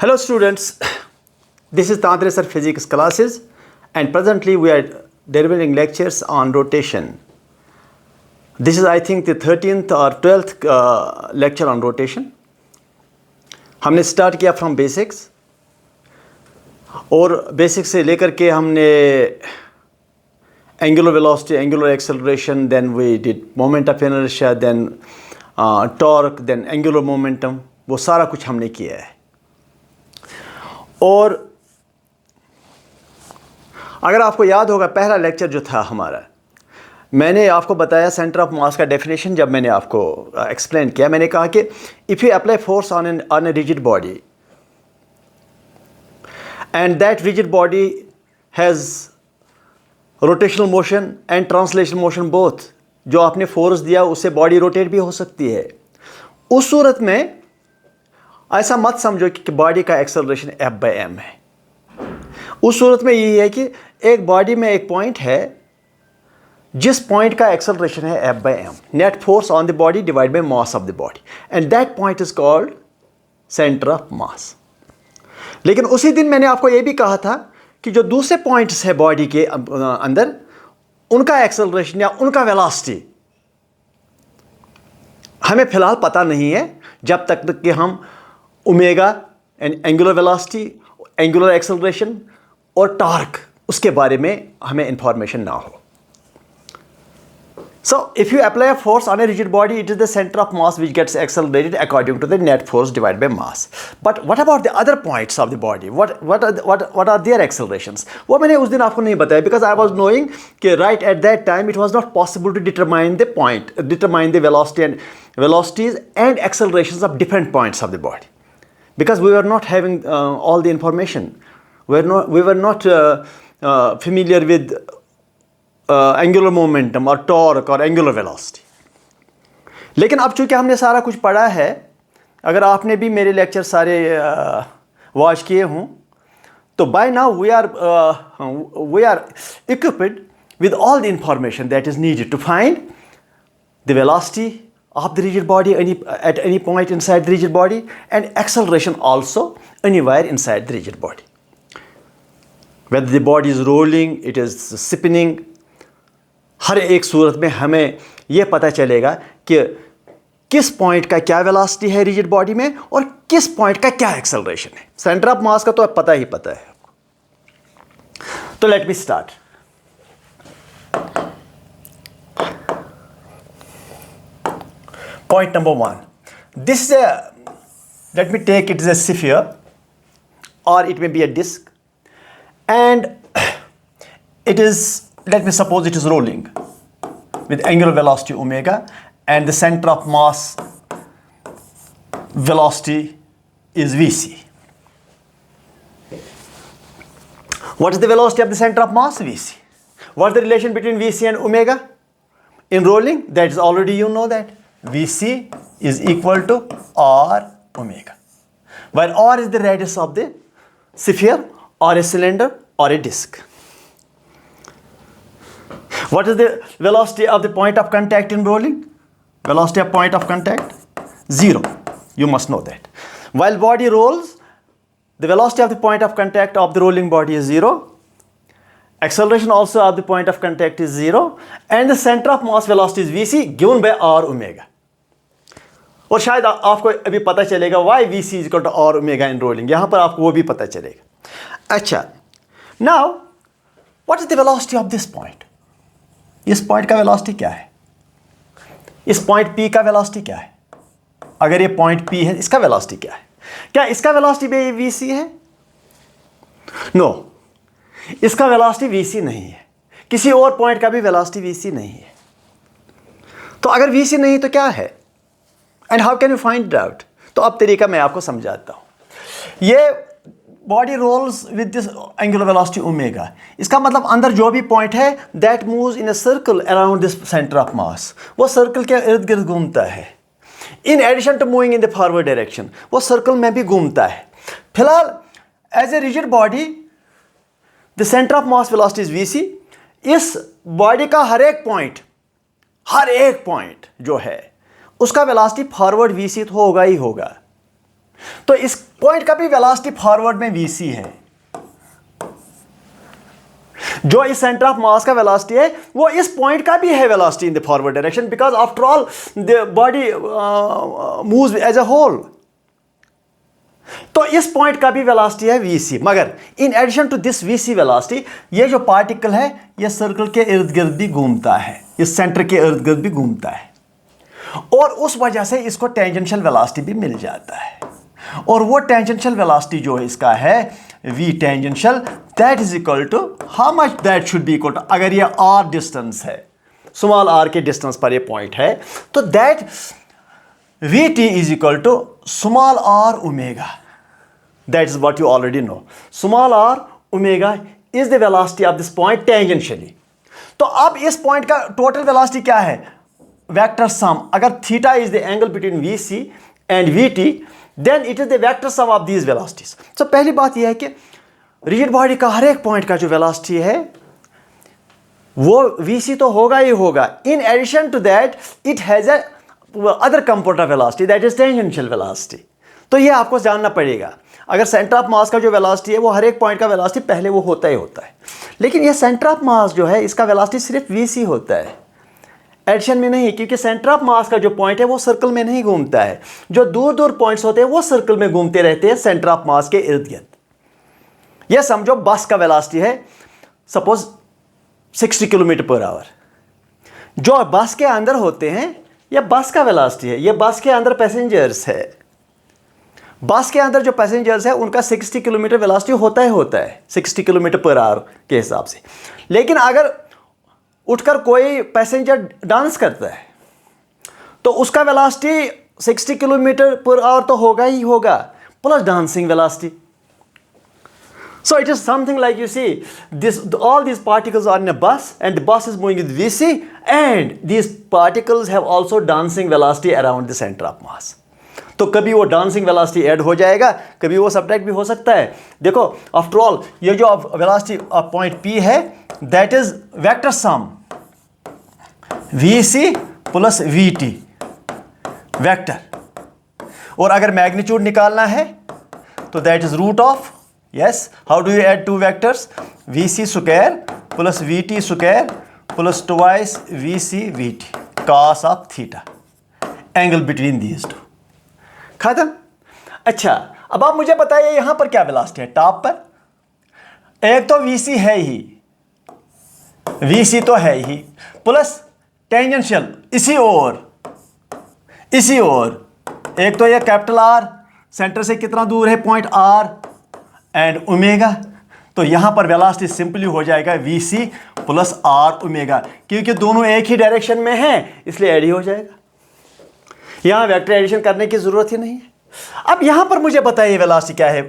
Hello students, this is Tandresar Physics classes and presently we are delivering lectures on rotation. This is I think the 13th or 12th lecture on rotation. हमने start किया from basics और basics से लेकर के हमने angular velocity, angular acceleration, then we did moment of inertia, then torque, then angular momentum, वो सारा कुछ हमने किया है। और अगर आपको याद होगा पहला लेक्चर जो था हमारा, मैंने आपको बताया सेंटर ऑफ मास का डेफिनेशन। जब मैंने आपको एक्सप्लेन किया, मैंने कहा कि if you apply force on A rigid body and that rigid body has rotational motion and translational motion both, जो आपने फोर्स दिया उससे बॉडी रोटेट भी हो सकती है। उस सूरत में ऐसा मत समझो कि बॉडी का एक्सेलरेशन F/m है। उस सूरत में यही है कि एक बॉडी में एक पॉइंट है जिस पॉइंट का एक्सेलरेशन है F/m, net force on the body divide by mass of the body, and that point is called centre of मास। लेकिन उसी दिन मैंने आपको यह भी कहा था कि जो दूसरे पॉइंट्स है बॉडी के अंदर, उनका एक्सेलरेशन या उनका वेलोसिटी हमें फिलहाल पता नहीं है, जब तक कि हम omega angular velocity, angular acceleration और टॉर्क उसके बारे में हमें इंफॉर्मेशन ना हो। So, if you apply a force on a rigid body, it is the center of mass which gets accelerated according to the net force divided by mass. But what about the other points of the body? What are their accelerations? वो मैंने उस दिन आपको नहीं बताया, because I was knowing कि right at that time it was not possible to determine the velocities and accelerations of different points of the body, because we were not having all the information. We were not familiar with angular momentum और torque और angular velocity. लेकिन अब चूंकि हमने सारा कुछ पढ़ा है, अगर आपने भी मेरे लेक्चर सारे वॉच किए हों, तो by now we are equipped with all the information that is needed to find the velocity of the rigid body at any point inside the rigid body and acceleration also anywhere inside the rigid body, whether the body is rolling, it is spinning. हर एक सूरत में हमें यह पता चलेगा कि किस पॉइंट का क्या वेलोसिटी है रिजिड बॉडी में और किस पॉइंट का क्या एक्सेलरेशन है। सेंटर ऑफ मास का तो पता ही पता है आपको। तो let me start. Point number 1, this is let me take it is a sphere और it may be a disc, and it is, let me suppose it is rolling with angular velocity omega and the center of mass velocity is Vc. What is the velocity of the center of mass? Vc. What is the relation between Vc and omega in rolling? That is already, you know that Vc is equal to r omega, where r is the radius of the sphere or a cylinder or a disk. What is the velocity of the point of contact in rolling? Velocity of point of contact? 0. You must know that. While body rolls, the velocity of the point of contact of the rolling body is 0. Acceleration also of the point of contact is 0. And the center of mass velocity is Vc given by r omega. और शायद आपको अभी पता चलेगा why Vc is equal to r omega in rolling. यहाँ पर आपको वो भी पता चलेगा। अच्छा, now what is the velocity of this point? इस पॉइंट का वेलोसिटी क्या है? इस पॉइंट P का वेलोसिटी क्या है? अगर ये पॉइंट P है, इसका वेलोसिटी क्या है? क्या इसका वेलोसिटी भी Vc है? नो, इसका वेलोसिटी Vc नहीं है। किसी और पॉइंट का भी वेलोसिटी Vc नहीं है। तो अगर Vc नहीं तो क्या है? And how can you find it out? तो अब तरीका मैं आपको समझाता हूं। ये body rolls with this angular velocity omega, इसका मतलब अंदर जो भी पॉइंट है that moves in a circle around this centre of mass, वो सर्कल के इर्द गिर्द घूमता है। In addition to moving in the forward direction, वो सर्कल में भी घूमता है। फिलहाल as a rigid body the centre of mass velocity is Vc। इस बॉडी का हर एक पॉइंट जो है उसका वेलोसिटी फॉरवर्ड Vc तो होगा ही होगा। तो इस पॉइंट का भी वेलोसिटी फॉरवर्ड में वीसी है। जो इस सेंटर ऑफ मास का वेलोसिटी है वो इस पॉइंट का भी है velocity in the forward direction, because after all the body moves as a whole. तो इस पॉइंट का भी वेलोसिटी है वीसी, मगर in addition to this VC velocity ये जो पार्टिकल है ये सर्कल के इर्द गिर्द भी घूमता है, इस सेंटर के इर्द गिर्द भी घूमता है, और उस वजह से इसको टेंजेंशियल वेलोसिटी भी मिल जाता है। और वो टेंजेंशियल वेलोसिटी जो इसका है v tangential, that is equal to how much, that should be equal to, अगर ये r डिस्टेंस है, स्मॉल r के डिस्टेंस पर ये पॉइंट है, तो that vt is equal to small r omega. That is what you already know, small r omega is the velocity of this point tangentially. तो अब इस पॉइंट का टोटल वेलोसिटी क्या है, वेक्टर सम, अगर theta is the angle between vc and vt, then it is the vector sum of these velocities. तो पहली बात यह है कि रिजिड बॉडी का हर एक पॉइंट का जो वेलोसिटी है वो vc तो होगा ही होगा, in addition to that it has a other component of velocity, that is tangential velocity. तो ये आपको जानना पड़ेगा। अगर सेंटर ऑफ मास का जो वेलोसिटी है वो हर एक पॉइंट का वेलोसिटी पहले वो होता ही होता है, लेकिन ये सेंटर ऑफ मास जो है इसका वेलोसिटी सिर्फ vc होता है, एडिशन में नहीं, क्योंकि सेंटर ऑफ मास का जो पॉइंट है वो सर्कल में नहीं घूमता है। जो दूर दूर पॉइंट्स होते हैं वो सर्कल में घूमते रहते हैं सेंटर ऑफ मास के इर्द गिर्द। ये समझो बस का वेलोसिटी है सपोज 60 किलोमीटर पर आवर, जो बस के अंदर होते हैं ये बस का वेलोसिटी है, ये बस के अंदर पैसेंजर्स है, बस के अंदर जो पैसेंजर्स है उनका 60 किलोमीटर वेलोसिटी होता है 60 किलोमीटर पर आवर के हिसाब से। लेकिन अगर उठकर कोई पैसेंजर डांस करता है तो उसका वेलोसिटी 60 किलोमीटर पर आवर तो होगा ही होगा, plus dancing velocity. So it is something like, you see, all these particles are in a bus and the bus is moving with vc, and these particles have also dancing velocity around the center of mass. तो कभी वो dancing velocity add हो जाएगा, कभी वो subtract भी हो सकता है। देखो आफ्टर ऑल ये जो वेलोसिटी ऑफ पॉइंट P है that is vector sum vc plus vt vector, और अगर मैग्नीट्यूड निकालना है तो that is root of, yes, how do you add two vectors, vc square plus vt square plus twice vc vt cos of theta, angle between these two, खत्म। अच्छा, अब आप मुझे बताइए यहां पर क्या वेलोसिटी है टॉप पर। एक तो vc है ही, vc तो है ही, प्लस टेंजेंशियल इसी ओर एक तो ये कैपिटल R सेंटर से कितना दूर है पॉइंट R एंड ओमेगा, तो यहां पर वेलोसिटी सिंपली हो जाएगा vc प्लस r ओमेगा, क्योंकि दोनों एक ही डायरेक्शन में हैं इसलिए एड ही हो जाएगा, यहां वेक्टर एडिशन करने की जरूरत ही नहीं है। अब यहां पर मुझे बताइए वेलोसिटी क्या है,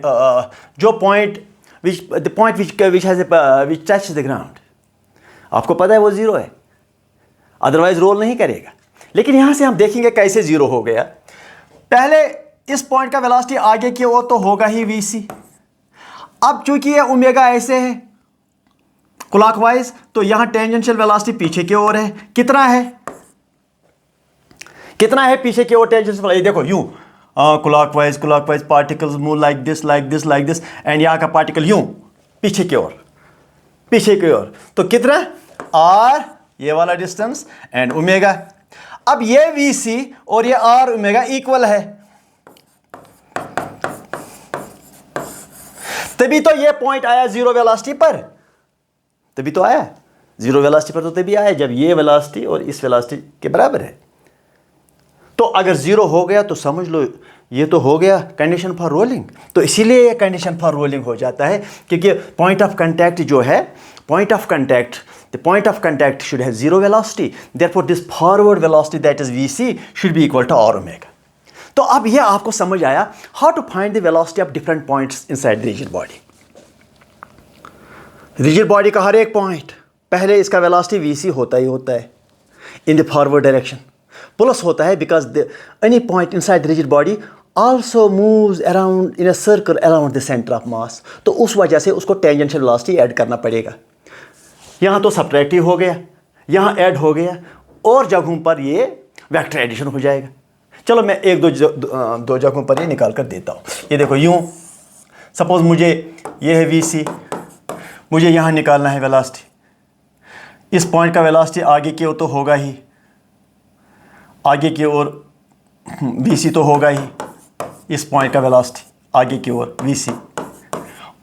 जो point which touch the ground, आपको पता है वो जीरो है, अदरवाइज रोल नहीं करेगा। लेकिन यहां से हम देखेंगे कैसे जीरो हो गया। पहले इस पॉइंट का वेलोसिटी आगे की ओर तो होगा ही vc, अब चूंकि ये ओमेगा ऐसे है क्लॉकवाइज, तो यहां टेंजेंशियल वेलोसिटी पीछे की ओर है, कितना है पीछे की ओर टेंजेंशियल वेलोसिटी, देखो यूं clockwise particles move like this and यहां का पार्टिकल यूं पीछे की ओर, तो कितना r ये वाला डिस्टेंस एंड ओमेगा। अब ये vc और ये r ओमेगा इक्वल है, तभी तो ये पॉइंट आया जीरो वेलोसिटी पर, तभी तो आया जीरो वेलोसिटी पर, तो तभी आया जब ये वेलोसिटी और इस वेलोसिटी के बराबर है। तो अगर जीरो हो गया तो समझ लो ये तो हो गया कंडीशन फॉर रोलिंग, तो इसीलिए ये कंडीशन फॉर रोलिंग हो जाता है, क्योंकि पॉइंट ऑफ कांटेक्ट जो है, the point of contact should have zero velocity, therefore this forward velocity that is vc should be equal to r omega. तो अब यह आपको समझ आया how to find the velocity of different points inside the rigid body. Rigid body का हर एक point पहले इसका वेलोसिटी vc होता ही होता है इन द फॉरवर्ड डायरेक्शन, प्लस होता है because any point inside the rigid body also moves around in a circle around the centre of मास, तो उस वजह से उसको टेंजेंशियल वेलोसिटी ऐड करना पड़ेगा। यहाँ तो सब्ट्रैक्ट हो गया, यहाँ ऐड हो गया, और जगहों पर ये वेक्टर एडिशन हो जाएगा। चलो मैं एक दो जगहों पर ये निकाल कर देता हूँ। ये देखो यूँ, सपोज मुझे ये है VC, मुझे यहाँ निकालना है वेलोसिटी। इस पॉइंट का वेलोसिटी आगे की ओर तो होगा ही, आगे की ओर VC तो होगा ही, इस पॉइंट का वेलोसिटी आगे की ओर VC,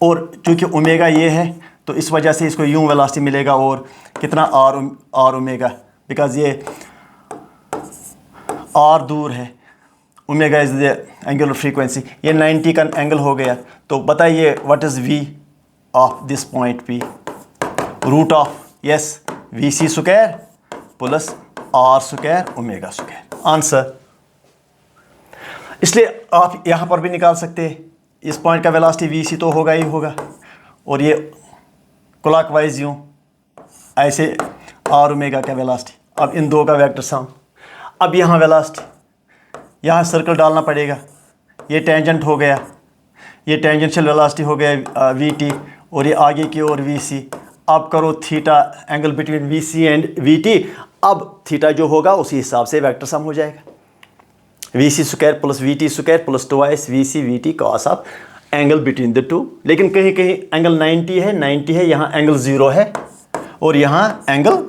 और चूँकि ओमेगा ये है तो इस वजह से इसको यूँ वेलोसिटी मिलेगा, और कितना आर ओमेगा, बिकॉज ये आर दूर है, omega is the angular frequency, ये 90 का एंगल हो गया। तो बताइए what is V of this point P, root of yes VC square plus R square omega square, answer. इसलिए आप यहाँ पर भी निकाल सकते हैं, इस पॉइंट का वेलोसिटी VC तो होगा ही होगा, और ये क्लॉकवाइज यूँ ऐसे आर ओमेगा का वेलोसिटी। अब इन दो का वेक्टर सम, अब यहाँ वेलोसिटी, यहाँ सर्कल डालना पड़ेगा, ये टेंजेंट हो गया, ये टेंजेंशियल वेलोसिटी हो गया VT, और ये आगे की ओर VC। अब करो theta angle between VC and VT, अब थीटा जो होगा उसी हिसाब से वेक्टर सम हो जाएगा, VC square plus VT square plus twice VC VT cos of angle between the two. लेकिन कहीं कहीं एंगल 90 है, यहाँ एंगल 0 है और यहाँ एंगल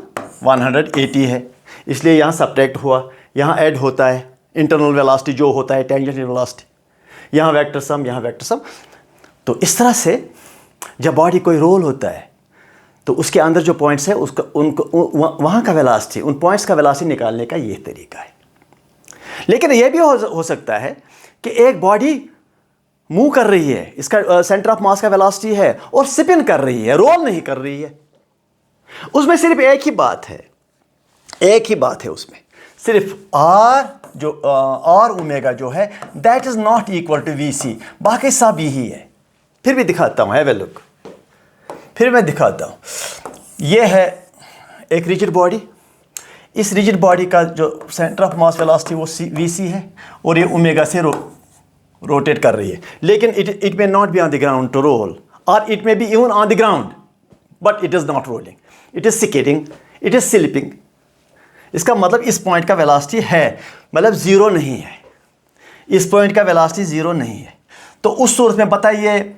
180 है, इसलिए यहाँ सब्ट्रैक्ट हुआ, यहाँ ऐड होता है इंटरनल वेलोसिटी जो होता है टेंजेंशियल वेलोसिटी, यहाँ वेक्टर सम, यहाँ वेक्टर सम। तो इस तरह से जब बॉडी कोई रोल होता है तो उसके अंदर जो पॉइंट्स है उसका उनको वहाँ का वेलोसिटी, उन पॉइंट्स का वेलोसिटी निकालने का ये तरीका है। लेकिन यह भी हो सकता है कि एक बॉडी मूव कर रही है, इसका सेंटर ऑफ मास का वेलोसिटी है और स्पिन कर रही है, रोल नहीं कर रही है, उसमें सिर्फ एक ही बात है उसमें सिर्फ आर ओमेगा जो है that is not equal to VC, बाकी सब यही है। फिर भी दिखाता हूँ, हैव ए लुक, फिर मैं दिखाता हूँ। ये है एक रिजिड बॉडी, इस रिजिड बॉडी का जो सेंटर ऑफ मास वेलोसिटी वो VC है और ये ओमेगा से रोटेट कर रही है, लेकिन it may not be on the ground to roll, और it may be even on the ground but it is not rolling, it is skidding, it is slipping. इसका मतलब इस पॉइंट का वेलोसिटी है, मतलब 0 नहीं है, इस पॉइंट का वेलोसिटी 0 नहीं है। तो उस सूरत में बताइए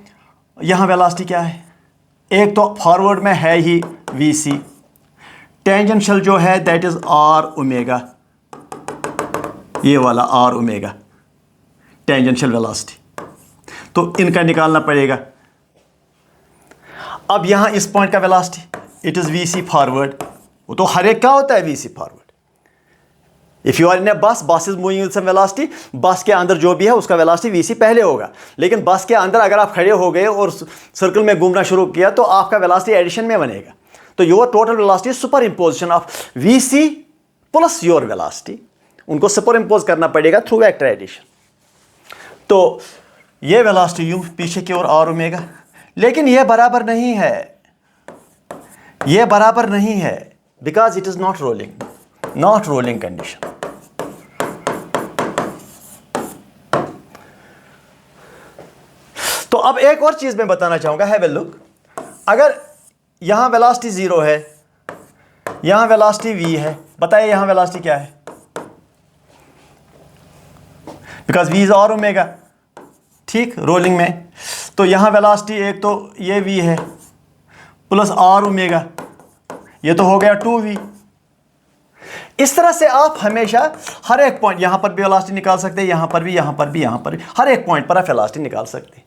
यहाँ वेलोसिटी क्या है। एक तो फॉरवर्ड में है ही VC, टेंजेंशियल जो है दैट इज आर ओमेगा, ये वाला आर ओमेगा टेंजेंशियल वेलोसिटी, तो इनका निकालना पड़ेगा। अब यहाँ इस पॉइंट का velocity it is VC forward, वो तो हर एक का होता है VC forward. If you are in a bus is moving with some velocity, bus के अंदर जो भी है उसका वेलोसिटी VC पहले होगा, लेकिन बस के अंदर अगर आप खड़े हो गए और सर्कल में घूमना शुरू किया तो आपका वेलोसिटी एडिशन में बनेगा। तो your total velocity super imposition of VC plus your velocity, उनको सुपर इंपोज करना पड़ेगा थ्रू वेक्टर एडिशन। तो ये वेलोसिटी यूं पीछे की ओर आर ओमेगा, लेकिन ये बराबर नहीं है, ये बराबर नहीं है because it is not rolling condition. तो अब एक और चीज मैं बताना चाहूंगा, हैव ए लुक। अगर यहां वेलोसिटी 0 है, यहां वेलोसिटी V है, बताइए यहां वेलोसिटी क्या है, because V is R omega, ठीक, रोलिंग में। तो यहां वेलोसिटी एक तो ये V है प्लस आर ओमेगा, ये तो हो गया 2V। इस तरह से आप हमेशा हर एक पॉइंट, यहां पर भी वेलोसिटी निकाल सकते हैं, यहां पर भी, यहां पर भी, यहां पर भी, हर एक पॉइंट पर आप वेलोसिटी निकाल सकते हैं।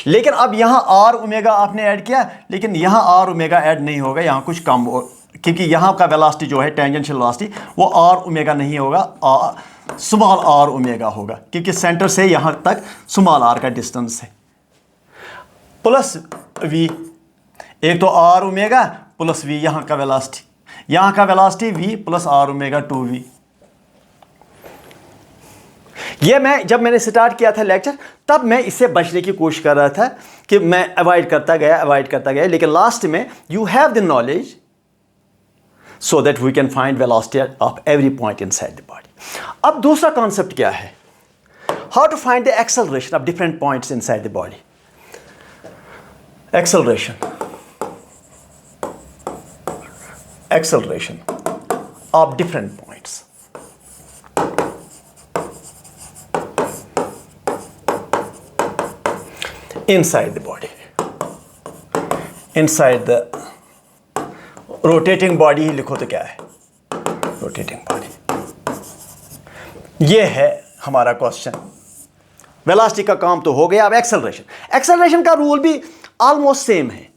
लेकिन अब यहां आर ओमेगा आपने ऐड किया, लेकिन यहां आर ओमेगा ऐड नहीं होगा, यहां कुछ कम हो, क्योंकि यहां का वेलोसिटी जो है टेंजेंशियल वेलोसिटी वो आर ओमेगा नहीं होगा, स्मॉल आर ओमेगा होगा, क्योंकि सेंटर से यहां तक स्मॉल आर का डिस्टेंस है, प्लस V, एक तो आर ओमेगा प्लस V, यहां का velocity V plus R omega 2V। ये जब मैंने स्टार्ट किया था लेक्चर, तब मैं इससे बचने की कोशिश कर रहा था कि मैं अवॉइड करता गया, लेकिन लास्ट में you have the knowledge so that we can find velocity of every point inside the body. अब दूसरा कॉन्सेप्ट क्या है, how to find the acceleration of different points inside the body. acceleration of different points। inside the body, inside the rotating body ही लिखो तो क्या है, rotating body। ये है हमारा क्वेश्चन। वेलोसिटी का काम तो हो गया। अब एक्सेलरेशन का रूल भी ऑलमोस्ट सेम है।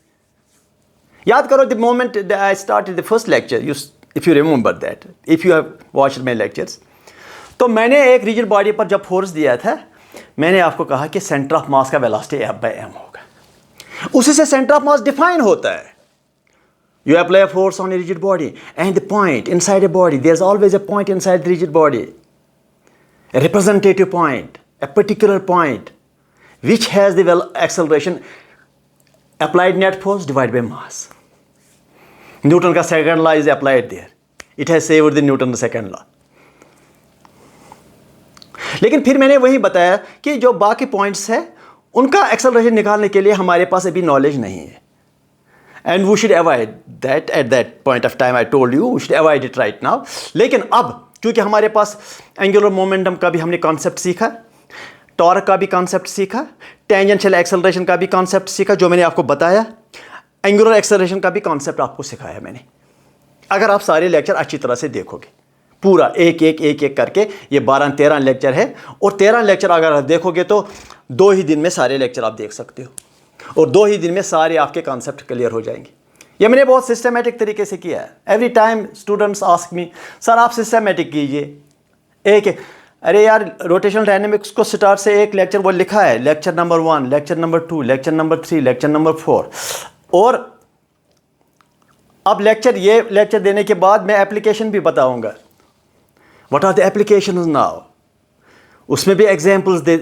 याद करो the moment I started the first lecture, if you remember that, if you have watched my lectures, तो मैंने एक रिजिड बॉडी पर जब फोर्स दिया था, मैंने आपको कहा कि सेंटर ऑफ मास का वेलोसिटी F/m होगा। उसी से सेंटर ऑफ मास डिफाइन होता है। You apply a force on a rigid body, and the point inside a body, there's always a point inside the rigid body, a representative point, a particular point, which has the acceleration, applied net force divided by mass. Newton का second law is applied there. It has saved the Newton's second law. लेकिन फिर मैंने वही बताया कि जो बाकी points है उनका एक्सेलरेशन निकालने के लिए हमारे पास अभी नॉलेज नहीं है, and we should avoid that at that point of time. I told you we should avoid it right now. लेकिन अब क्योंकि हमारे पास एंगुलर मोमेंटम का भी हमने कॉन्सेप्ट सीखा, टॉर्क का भी कॉन्सेप्ट सीखा, टेंजेंशियल एक्सेलरेशन का भी कॉन्सेप्ट सीखा जो मैंने आपको बताया, एंगुलर एक्सेलरेशन का भी कॉन्सेप्ट आपको सिखाया मैंने। अगर आप सारे लेक्चर अच्छी तरह से देखोगे, पूरा एक एक करके, ये 12-13 लेक्चर है, और 13 लेक्चर अगर आप देखोगे तो 2 ही दिन में सारे लेक्चर आप देख सकते हो, और 2 ही दिन में सारे आपके कॉन्सेप्ट क्लियर हो जाएंगे। ये मैंने बहुत सिस्टमेटिक तरीके से किया है। Every time students ask me, sir आप सिस्टमेटिक कीजिए। अरे यार, रोटेशनल डायनेमिक्स को स्टार्ट से एक लेक्चर वो लिखा है, lecture number 1, lecture number 2, lecture number 3, lecture number 4, और अब ये लेक्चर देने के बाद मैं एप्लीकेशन भी बताऊंगा। What are the applications now, उसमें भी एग्जांपल्स दे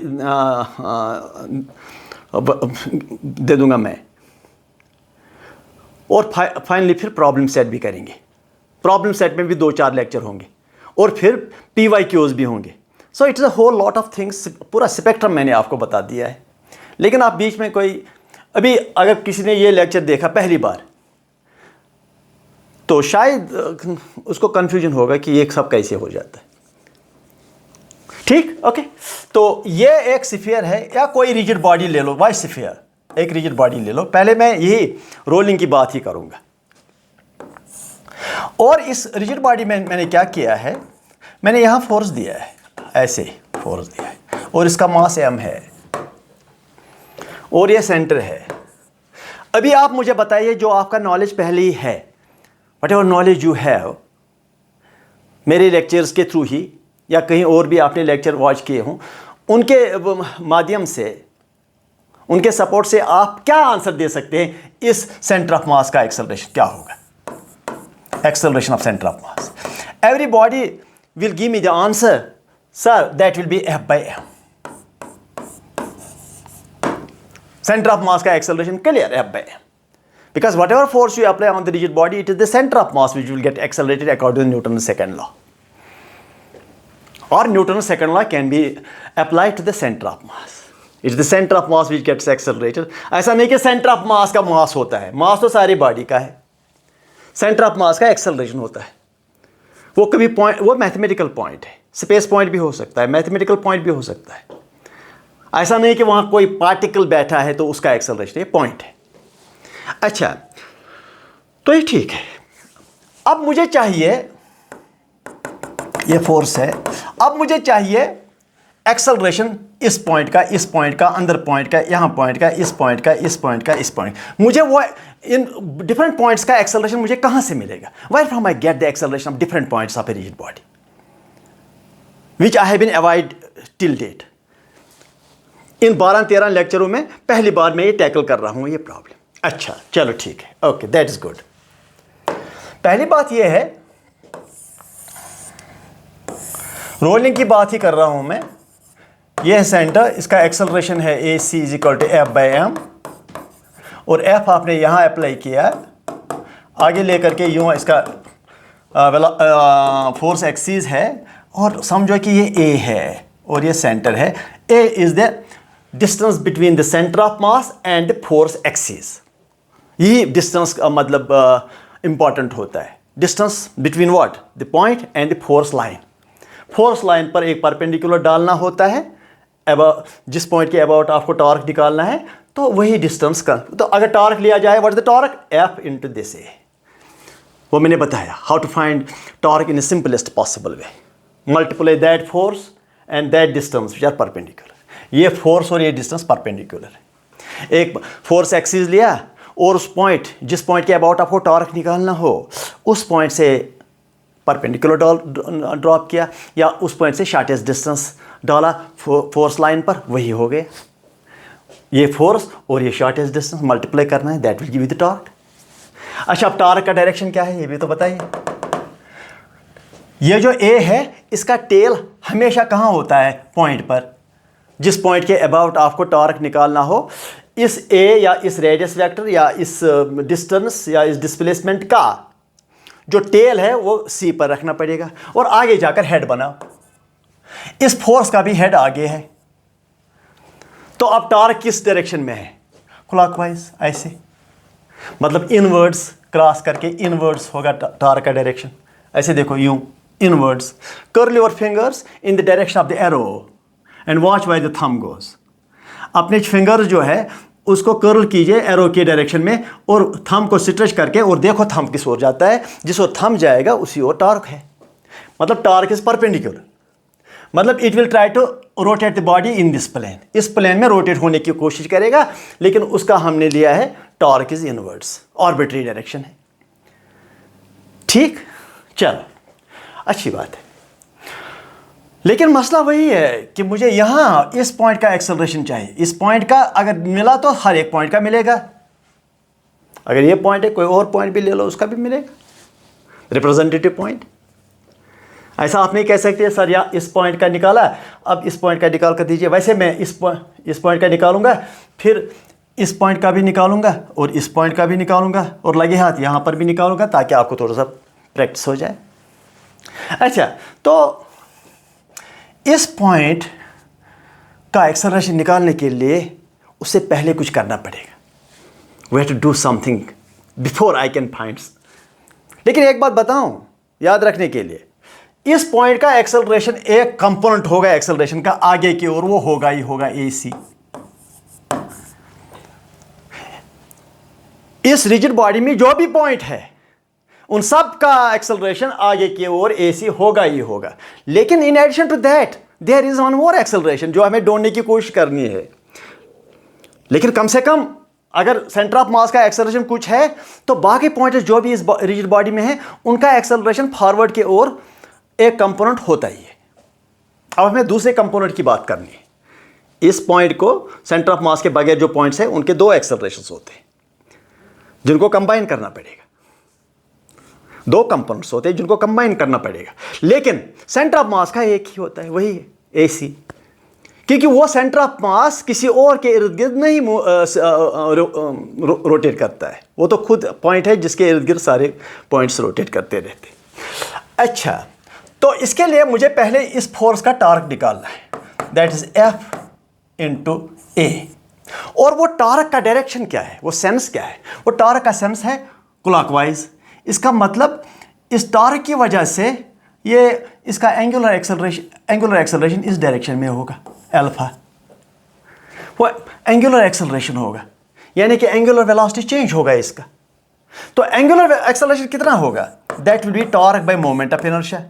दूंगा मैं, और फाइनली फिर प्रॉब्लम सेट भी करेंगे। प्रॉब्लम सेट में भी 2-4 लेक्चर होंगे, और फिर PYQs भी होंगे। So it's a whole lot of things, पूरा स्पेक्ट्रम मैंने आपको बता दिया है। लेकिन आप बीच में कोई, अभी अगर किसी ने ये लेक्चर देखा पहली बार तो शायद उसको कन्फ्यूजन होगा कि ये सब कैसे हो जाता है। ठीक, ओके। तो ये एक स्फीयर है, या कोई रिजिड बॉडी ले लो, वाई स्फीयर, एक रिजिड बॉडी ले लो। पहले मैं यही रोलिंग की बात ही करूंगा। और इस रिजिड बॉडी में मैंने क्या किया है, मैंने यहां फोर्स दिया है, ऐसे फोर्स दिया है, और इसका मास m है, और ये सेंटर है। अभी आप मुझे बताइए, जो आपका नॉलेज पहले ही है, whatever knowledge you have, मेरे लेक्चर्स के थ्रू ही या कहीं और भी आपने लेक्चर वॉच किए हों, उनके माध्यम से, उनके सपोर्ट से आप क्या आंसर दे सकते हैं इस सेंटर ऑफ मास का एक्सेलरेशन क्या होगा, acceleration of centre of mass. Everybody will give me the answer, sir that will be F/m। Centre of mass का acceleration clear, F/m, because whatever force you apply on the rigid body, it is the center of mass which will get accelerated according to Newton's second law, or Newton's second law can be applied to the center of mass. It is the center of mass which gets accelerated. ऐसा नहीं कि center of mass का mass होता है, mass तो सारी body का है, center of mass का acceleration होता है। वो कभी पॉइंट, वो मैथमेटिकल पॉइंट है, स्पेस पॉइंट भी हो सकता है, मैथमेटिकल पॉइंट भी हो सकता है। ऐसा नहीं कि वहाँ कोई पार्टिकल बैठा है तो उसका एक्सेलरेशन, ये पॉइंट है। अच्छा, तो ये ठीक है। अब मुझे चाहिए, ये फोर्स है, अब मुझे चाहिए एक्सेलरेशन इस पॉइंट का, इस पॉइंट का, अंदर पॉइंट का, यहाँ पॉइंट का, इस पॉइंट का, इस पॉइंट का, इस पॉइंट। मुझे वो इन डिफरेंट पॉइंट्स का एक्सेलरेशन मुझे कहाँ से मिलेगा? Where from I get the acceleration of different points of a rigid body which I have been avoid till date. इन 12-13 लेक्चरों में पहली बार मैं ये टैकल कर रहा हूँ ये प्रॉब्लम। अच्छा, चलो ठीक है, ओके, दैट इज गुड। पहली बात ये है, रोलिंग की बात ही कर रहा हूं मैं। यह सेंटर, इसका एक्सेलरेशन है AC = F/m, और F आपने यहां अप्लाई किया, आगे लेकर के यूं इसका फोर्स एक्सिस है, और समझो कि ये A है और ये सेंटर है। A is the distance between the centre of mass and the force axis. ये डिस्टेंस का मतलब इंपॉर्टेंट होता है, distance between what, the point and the force line. Force line पर एक परपेंडिकुलर डालना होता है, जिस पॉइंट के अबाउट आपको टॉर्क निकालना है, तो वही डिस्टेंस का, तो अगर टॉर्क लिया जाए, what is the torque? F into this a. वो मैंने बताया how to find torque in simplest possible way. Multiply that force and that distance which are perpendicular. ये फोर्स और ये डिस्टेंस परपेंडिकुलर है। एक फोर्स एक्सिस लिया और उस पॉइंट, जिस पॉइंट के अबाउट आपको टॉर्क निकालना हो, उस पॉइंट से परपेंडिकुलर ड्रॉप किया, या उस पॉइंट से शॉर्टेस्ट डिस्टेंस डाला फोर्स लाइन पर, वही हो गया। ये फोर्स और ये शॉर्टेस्ट डिस्टेंस मल्टीप्लाई करना है, that will give you the torque. अच्छा, अब टॉर्क का डायरेक्शन क्या है ये भी तो बताइए। ये जो ए है, इसका टेल हमेशा कहाँ होता है? पॉइंट पर। जिस पॉइंट के अबाउट आपको टॉर्क निकालना हो, इस ए या इस रेडियस वेक्टर या इस डिस्टेंस या इस डिस्प्लेसमेंट का जो टेल है वो सी पर रखना पड़ेगा और आगे जाकर हेड बनाओ। इस फोर्स का भी हेड आगे है, तो अब टॉर्क किस डायरेक्शन में है? क्लॉकवाइज, ऐसे, मतलब इनवर्ड्स क्रॉस करके इनवर्ड्स होगा टॉर्क का डायरेक्शन। ऐसे देखो, यूं inwards. Curl your fingers in the direction of the arrow and watch where the thumb goes. अपने फिंगर्स जो है उसको कर्ल कीजिए एरो के डायरेक्शन में और थंब को स्ट्रेच करके, और देखो थंब किस ओर जाता है। जिस ओर थंब जाएगा उसी ओर टॉर्क है। मतलब टॉर्क इज परपेंडिकुलर, मतलब it will try to rotate the body in this plane. इस प्लेन में रोटेट होने की कोशिश करेगा, लेकिन उसका हमने लिया है torque is inwards, arbitrary direction है। ठीक, चलो, अच्छी बात है। लेकिन मसला वही है कि मुझे यहाँ इस पॉइंट का एक्सेलरेशन चाहिए। इस पॉइंट का अगर मिला तो हर एक पॉइंट का मिलेगा। अगर ये पॉइंट है, कोई और पॉइंट भी ले लो, उसका भी मिलेगा, रिप्रेजेंटेटिव पॉइंट। ऐसा आप नहीं कह सकते सर या इस पॉइंट का निकाला, अब इस पॉइंट का निकाल कर दीजिए। वैसे मैं इस पॉइंट का निकालूंगा, फिर इस पॉइंट का भी निकालूंगा और इस पॉइंट का भी निकालूंगा और लगे हाथ यहाँ पर भी निकालूंगा, ताकि आपको थोड़ा सा प्रैक्टिस हो जाए। अच्छा, तो इस पॉइंट का एक्सेलरेशन निकालने के लिए उससे पहले कुछ करना पड़ेगा। We have to do something before I can find. लेकिन एक बात बताऊं याद रखने के लिए, इस पॉइंट का एक्सेलरेशन एक कंपोनेंट होगा एक्सेलरेशन का आगे की ओर, वो होगा ही होगा AC। इस रिजिड बॉडी में जो भी पॉइंट है उन सब का एक्सेलरेशन आगे की ओर AC होगा ही होगा। लेकिन in addition to that there is one more acceleration जो हमें ढूंढने की कोशिश करनी है। लेकिन कम से कम अगर सेंटर ऑफ मास का एक्सेलरेशन कुछ है, तो बाकी पॉइंट्स जो भी इस रिजिड बॉडी में है उनका एक्सेलरेशन फॉरवर्ड की ओर एक कंपोनेंट होता ही है। अब हमें दूसरे कंपोनेंट की बात करनी है। इस पॉइंट को सेंटर ऑफ मास के बगैर जो पॉइंट्स हैं उनके दो एक्सेलरेशंस होते हैं जिनको कंबाइन करना पड़ेगा। दो कंपोनेंट्स होते हैं जिनको कंबाइन करना पड़ेगा, लेकिन सेंटर ऑफ मास का एक ही होता है, वही है AC। क्योंकि वो सेंटर ऑफ मास किसी और के इर्द गिर्द नहीं रोटेट करता है, वो तो खुद पॉइंट है जिसके इर्द गिर्द सारे पॉइंट्स रोटेट करते रहते हैं। अच्छा, तो इसके लिए मुझे पहले इस फोर्स का टॉर्क निकालना है, that is F into A। और वो टॉर्क का डायरेक्शन क्या है, वो सेंस क्या है? वो टॉर्क का सेंस है क्लॉकवाइज। इसका मतलब इस टॉर्क की वजह से ये इसका एंगुलर एक्सेलरेशन इस डायरेक्शन में होगा, अल्फा। वो एंगुलर एक्सेलरेशन होगा, यानी कि एंगुलर वेलोसिटी चेंज होगा इसका। तो एंगुलर एक्सेलरेशन कितना होगा? That will B torque bye moment of inertia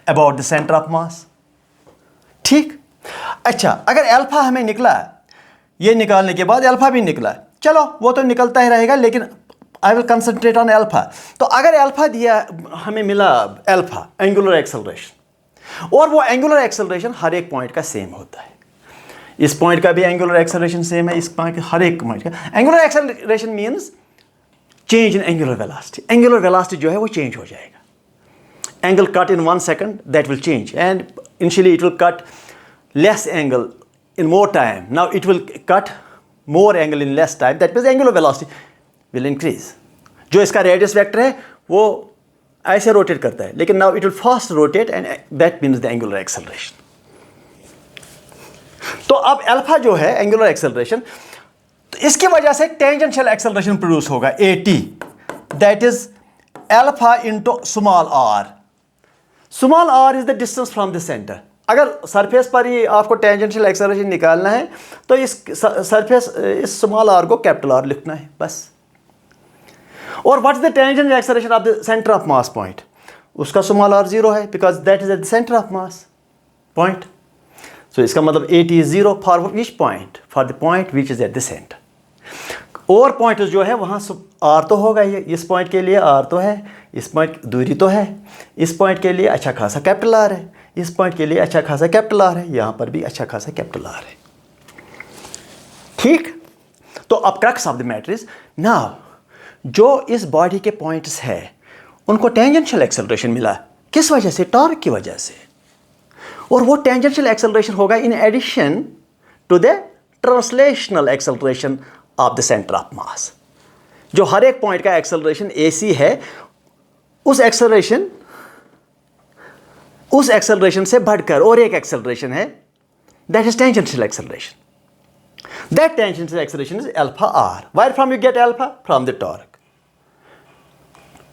about the centre of मास। ठीक, अच्छा, अगर अल्फा हमें निकला, ये निकालने के बाद अल्फा भी निकला, चलो वो तो निकलता ही रहेगा, लेकिन I will concentrate on alpha. तो अगर अल्फा दिया, हमें मिला अल्फा एंगुलर एक्सेलरेशन, और वो एंगुलर एक्सेलरेशन हर एक पॉइंट का सेम होता है। इस पॉइंट का भी एंगुलर एक्सेलरेशन सेम है, इस पॉइंट हर एक पॉइंट का angular acceleration means change in angular velocity. Angular velocity जो है वो चेंज हो जाएगा। Angle cut in 1 second, that will change, and initially it will cut less angle in more time. Now it will cut more angle in less time. That means angular velocity will increase. जो इसका radius vector है वो ऐसे rotate करता है, लेकिन now it will fast rotate, and that means the angular acceleration. तो अब अल्फा जो है एंगुलर एक्सेलरेशन, तो इसकी वजह से टेंजेंशियल एक्सेलरेशन प्रोड्यूस होगा AT, that is alpha into small r. Small r is the distance from the center. अगर सरफेस पर ही आपको टेंजेंशियल एक्सेलरेशन निकालना है तो इस सरफेस इस स्मॉल आर को कैपिटल आर लिखना है बस। और what is the tangential acceleration of the centre of mass point, उसका स्मॉल आर 0 है because that is at the centre of mass point. So इसका मतलब AT is 0 for which point, for the point which is at the centre. और point जो है वहाँ are तो होगा ही, इस पॉइंट के लिए आर तो है, इस पॉइंट दूरी तो है, इस पॉइंट के लिए अच्छा खासा कैपिटल आर है, इस पॉइंट के लिए अच्छा खासा कैपिटल आर है, यहाँ पर भी अच्छा खासा कैपिटल आर है। ठीक, तो अब crux of the matter is now जो इस बॉडी के पॉइंट्स है उनको टेंजेंशियल एक्सेलरेशन मिला, किस वजह से, टॉर्क की वजह से। और वो टेंजेंशियल एक्सेलरेशन होगा in addition to the translational acceleration of the centre of mass. जो हर एक पॉइंट का एक्सेलरेशन AC है, उस एक्सेलरेशन से बढ़कर और एक एक्सेलरेशन है, that is tangential acceleration. That tangential acceleration is alpha r। Where from you get alpha? From the torque.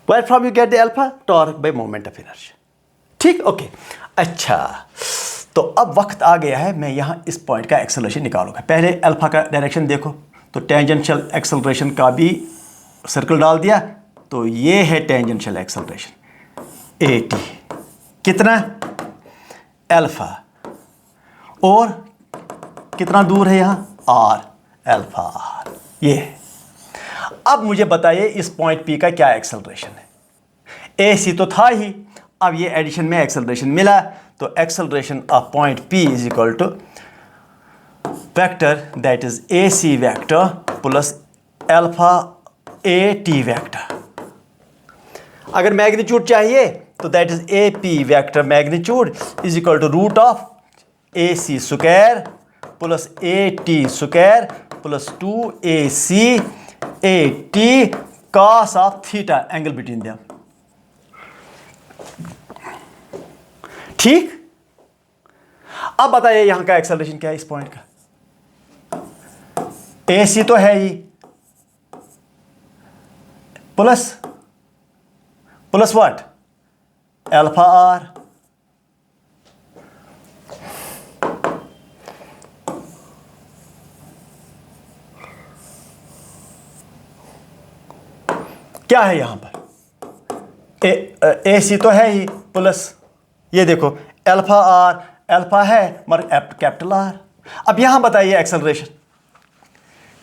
Where from you get the alpha? Torque by moment of inertia. ठीक, okay. अच्छा, तो अब वक्त आ गया है, मैं यहां इस पॉइंट का एक्सेलरेशन निकालूंगा। पहले अल्फा का डायरेक्शन देखो, तो टेंजेंशियल एक्सेलरेशन का भी सर्कल डाल दिया, तो ये है टेंजेंशियल एक्सेलरेशन AT, कितना, अल्फा, और कितना दूर है यहाँ R, अल्फा R, ये है। अब मुझे बताइए इस पॉइंट P का क्या एक्सेलरेशन है। AC तो था ही, अब ये एडिशन में एक्सेलरेशन मिला, तो acceleration of point P is equal to vector that is AC vector plus alpha AT vector. अगर मैग्नीट्यूड चाहिए तो that is AP vector magnitude is equal to root of AC square plus AT square plus 2AC AT cos of theta, angle between them. ठीक, अब बताइए यहां का acceleration क्या है इस पॉइंट का। AC तो है ही, प्लस व्हाट, अल्फा R, क्या है यहां पर, AC तो है ही, प्लस ये देखो अल्फा R, अल्फा है मगर कैपिटल R। अब यहां बताइए एक्सेलरेशन,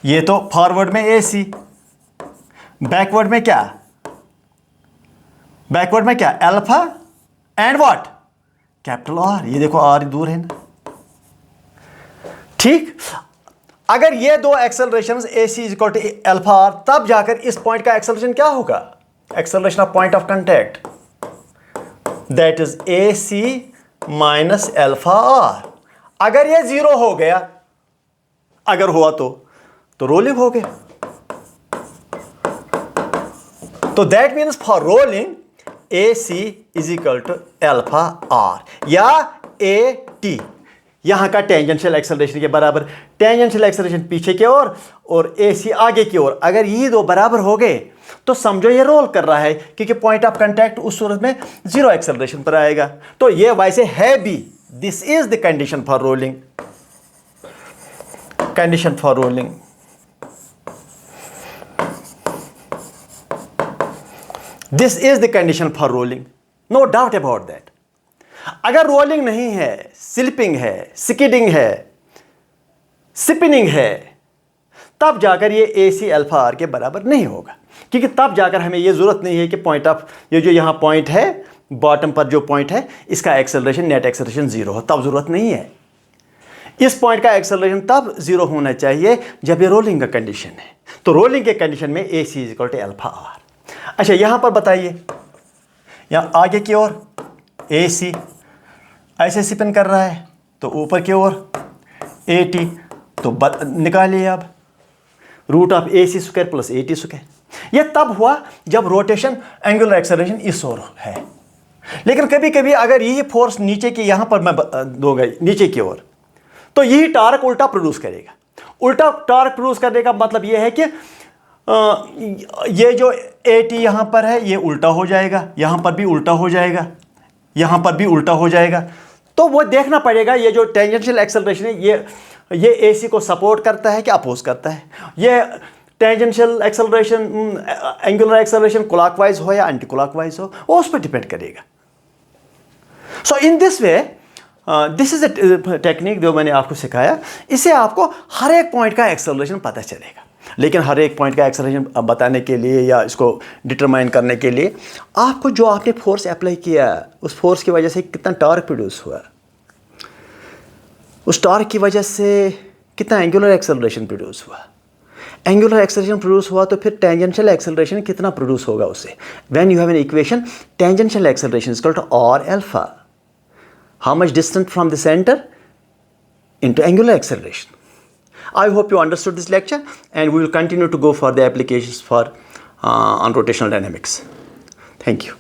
ये तो फॉरवर्ड में AC, बैकवर्ड में क्या, alpha and what, capital R। ये देखो R दूर है ना। ठीक, अगर ये दो accelerations AC is equal to alpha R, तब जाकर इस पॉइंट का एक्सेलरेशन क्या होगा, acceleration of point of contact that is AC minus alpha R। अगर ये 0 हो गया, अगर हुआ तो रोलिंग हो गया। तो that means for rolling AC is equal to alpha R या AT, यहां का टेंजेंशियल एक्सेलरेशन के बराबर। टेंजेंशियल एक्सेलरेशन पीछे की ओर और AC आगे की ओर, अगर ये दो बराबर हो गए तो समझो ये रोल कर रहा है, क्योंकि पॉइंट ऑफ कांटेक्ट उस सूरत में 0 एक्सेलरेशन पर आएगा। तो ये वैसे है भी, this is the condition for rolling, condition for rolling. This is the condition for rolling, no doubt about that. अगर रोलिंग नहीं है, स्लिपिंग है, स्किडिंग है, स्पिनिंग है, तब जाकर ये AC अल्फा R के बराबर नहीं होगा, क्योंकि तब जाकर हमें ये जरूरत नहीं है कि पॉइंट ऑफ, ये जो यहाँ पॉइंट है बॉटम पर जो पॉइंट है, इसका एक्सेलरेशन, नेट एक्सेलरेशन 0 हो, तब जरूरत नहीं है। इस पॉइंट का एक्सेलरेशन तब 0 होना चाहिए जब ये रोलिंग का कंडीशन है। तो रोलिंग के कंडीशन में AC is equal to alpha R। अच्छा, यहां पर बताइए, यहां आगे की ओर AC ऐसे स्पिन कर रहा है, तो ऊपर की ओर AT, तो निकालिए अब root of AC square plus AT square. यह तब हुआ जब रोटेशन, एंगुलर एक्सेलरेशन इस ओर है। लेकिन कभी कभी अगर यही फोर्स नीचे की, यहां पर मैं दूंगा नीचे की ओर, तो यही टार्क उल्टा प्रोड्यूस करेगा। उल्टा टार्क प्रोड्यूस करने का मतलब यह है कि ये जो AT यहां पर है, ये उल्टा हो जाएगा, यहां पर भी उल्टा हो जाएगा, यहां पर भी उल्टा हो जाएगा। तो वो देखना पड़ेगा ये जो टेंजेंशियल एक्सेलरेशन है ये AC को सपोर्ट करता है कि अपोज करता है, ये tangential acceleration angular acceleration clockwise हो या एंटी क्लॉकवाइज हो, वो उस पर डिपेंड करेगा। So in this way this is a technique जो मैंने आपको सिखाया, इससे आपको हर एक पॉइंट का एक्सेलरेशन पता चलेगा। लेकिन हर एक पॉइंट का एक्सेलरेशन बताने के लिए या इसको डिटरमाइन करने के लिए आपको जो आपने फोर्स अप्लाई किया उस फोर्स की वजह से कितना टॉर्क प्रोड्यूस हुआ, उस टॉर्क की वजह से कितना एंगुलर एक्सेलरेशन प्रोड्यूस हुआ, एंगुलर एक्सेलरेशन प्रोड्यूस हुआ तो फिर टेंजेंशियल एक्सेलरेशन कितना प्रोड्यूस होगा उससे। When you have an equation tangential acceleration is equal to r alpha, how much distant from the center into angular acceleration. I hope you understood this lecture, and we will continue to go for the applications for on rotational dynamics. Thank you.